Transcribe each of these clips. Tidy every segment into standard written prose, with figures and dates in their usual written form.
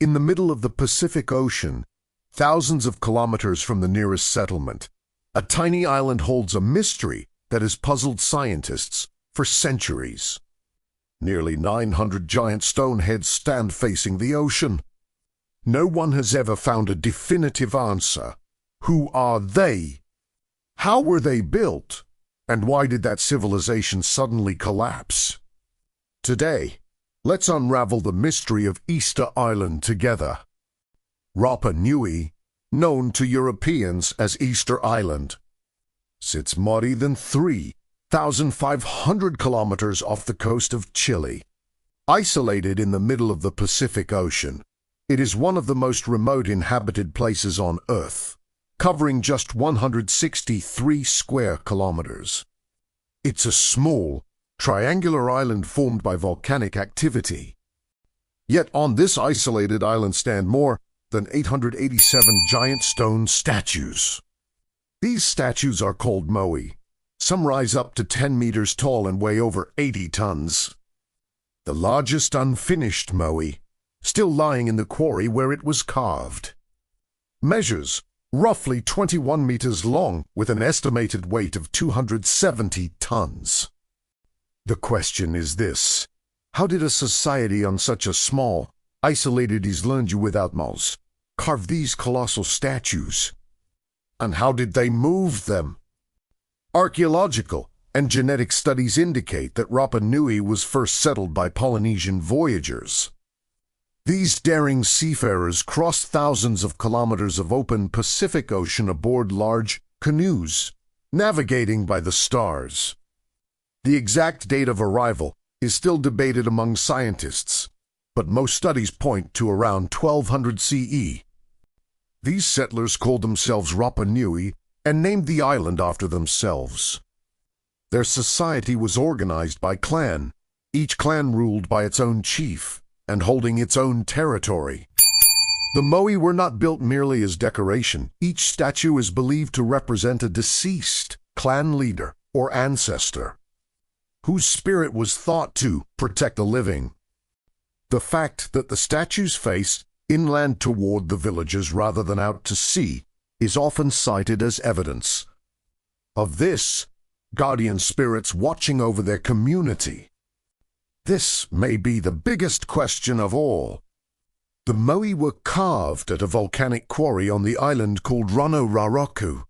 In the middle of the Pacific Ocean, thousands of kilometers from the nearest settlement, a tiny island holds a mystery that has puzzled scientists for centuries. Nearly 900 giant stone heads stand facing the ocean. No one has ever found a definitive answer. Who are they? How were they built? And why did that civilization suddenly collapse? Today, let's unravel the mystery of Easter Island together. Rapa Nui, known to Europeans as Easter Island, sits more than 3,500 kilometers off the coast of Chile. Isolated in the middle of the Pacific Ocean, it is one of the most remote inhabited places on Earth, covering just 163 square kilometers. It's a small, triangular island formed by volcanic activity. Yet on this isolated island stand more than 887 giant stone statues. These statues are called Moai. Some rise up to 10 meters tall and weigh over 80 tons. The largest unfinished Moai, still lying in the quarry where it was carved, measures roughly 21 meters long with an estimated weight of 270 tons. The question is this: how did a society on such a small, isolated island without mouths carve these colossal statues? And how did they move them? Archaeological and genetic studies indicate that Rapa Nui was first settled by Polynesian voyagers. These daring seafarers crossed thousands of kilometers of open Pacific Ocean aboard large canoes, navigating by the stars. The exact date of arrival is still debated among scientists, but most studies point to around 1200 CE. These settlers called themselves Rapa Nui and named the island after themselves. Their society was organized by clan, each clan ruled by its own chief and holding its own territory. The Moai were not built merely as decoration. Each statue is believed to represent a deceased clan leader or ancestor, whose spirit was thought to protect the living. The fact that the statues face inland toward the villages rather than out to sea is often cited as evidence of this, guardian spirits watching over their community. This may be the biggest question of all. The Moai were carved at a volcanic quarry on the island called Rano Raraku,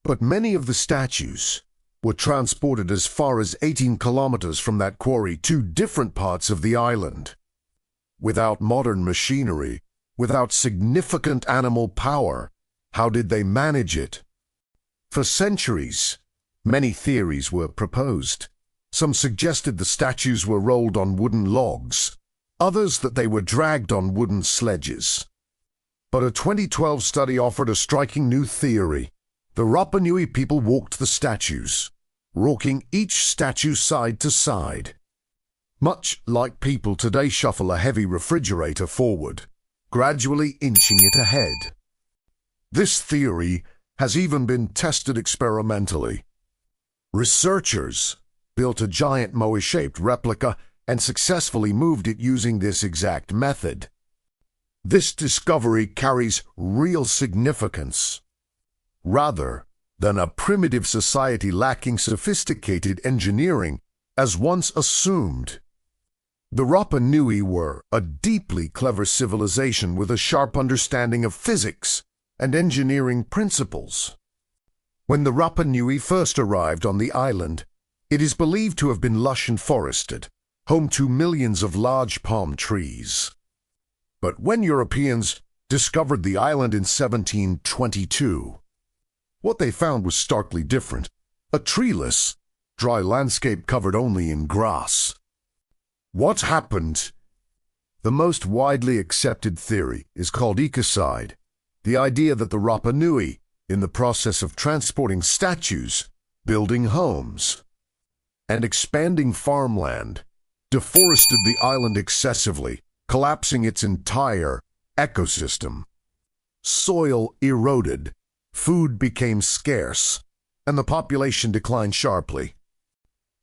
but many of the statues were transported as far as 18 kilometers from that quarry to different parts of the island. Without modern machinery, without significant animal power, how did they manage it? For centuries, many theories were proposed. Some suggested the statues were rolled on wooden logs, others that they were dragged on wooden sledges. But a 2012 study offered a striking new theory. The Rapa Nui people walked the statues, rocking each statue side to side, much like people today shuffle a heavy refrigerator forward, gradually inching it ahead. This theory has even been tested experimentally. Researchers built a giant Moai-shaped replica and successfully moved it using this exact method. This discovery carries real significance. Rather than a primitive society lacking sophisticated engineering, as once assumed, the Rapa Nui were a deeply clever civilization with a sharp understanding of physics and engineering principles. When the Rapa Nui first arrived on the island, it is believed to have been lush and forested, home to millions of large palm trees. But when Europeans discovered the island in 1722, what they found was starkly different: a treeless, dry landscape covered only in grass. What happened? The most widely accepted theory is called ecocide, the idea that the Rapa Nui, in the process of transporting statues, building homes, and expanding farmland, deforested the island excessively, collapsing its entire ecosystem. Soil eroded, food became scarce, and the population declined sharply.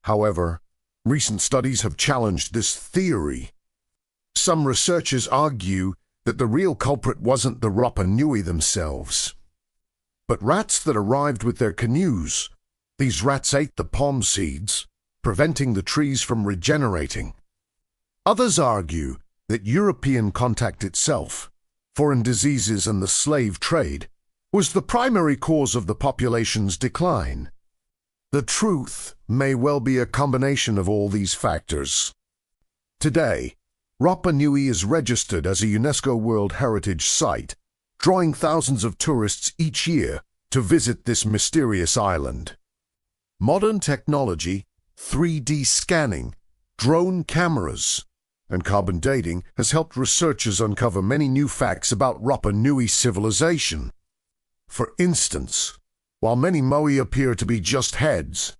However, recent studies have challenged this theory. Some researchers argue that the real culprit wasn't the Rapa Nui themselves, but rats that arrived with their canoes. These rats ate the palm seeds, preventing the trees from regenerating. Others argue that European contact itself, foreign diseases and the slave trade, was the primary cause of the population's decline. The truth may well be a combination of all these factors. Today, Rapa Nui is registered as a UNESCO World Heritage Site, drawing thousands of tourists each year to visit this mysterious island. Modern technology, 3D scanning, drone cameras, and carbon dating has helped researchers uncover many new facts about Rapa Nui civilization. For instance, while many Moai appear to be just heads,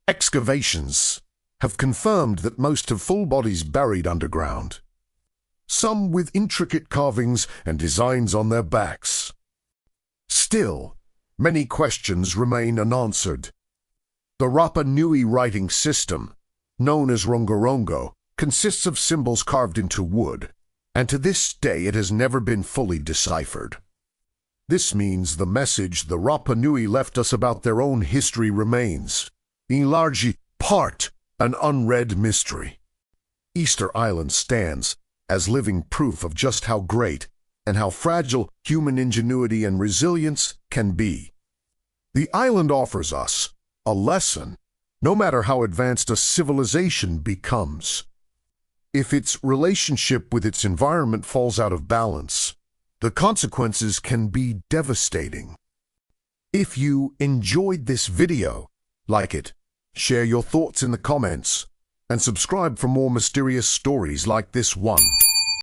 excavations have confirmed that most have full bodies buried underground, some with intricate carvings and designs on their backs. Still, many questions remain unanswered. The Rapa Nui writing system, known as Rongorongo, consists of symbols carved into wood, and to this day it has never been fully deciphered. This means the message the Rapa Nui left us about their own history remains, in large part, an unread mystery. Easter Island stands as living proof of just how great and how fragile human ingenuity and resilience can be. The island offers us a lesson, no matter how advanced a civilization becomes. If its relationship with its environment falls out of balance, the consequences can be devastating. If you enjoyed this video, like it, share your thoughts in the comments, and subscribe for more mysterious stories like this one.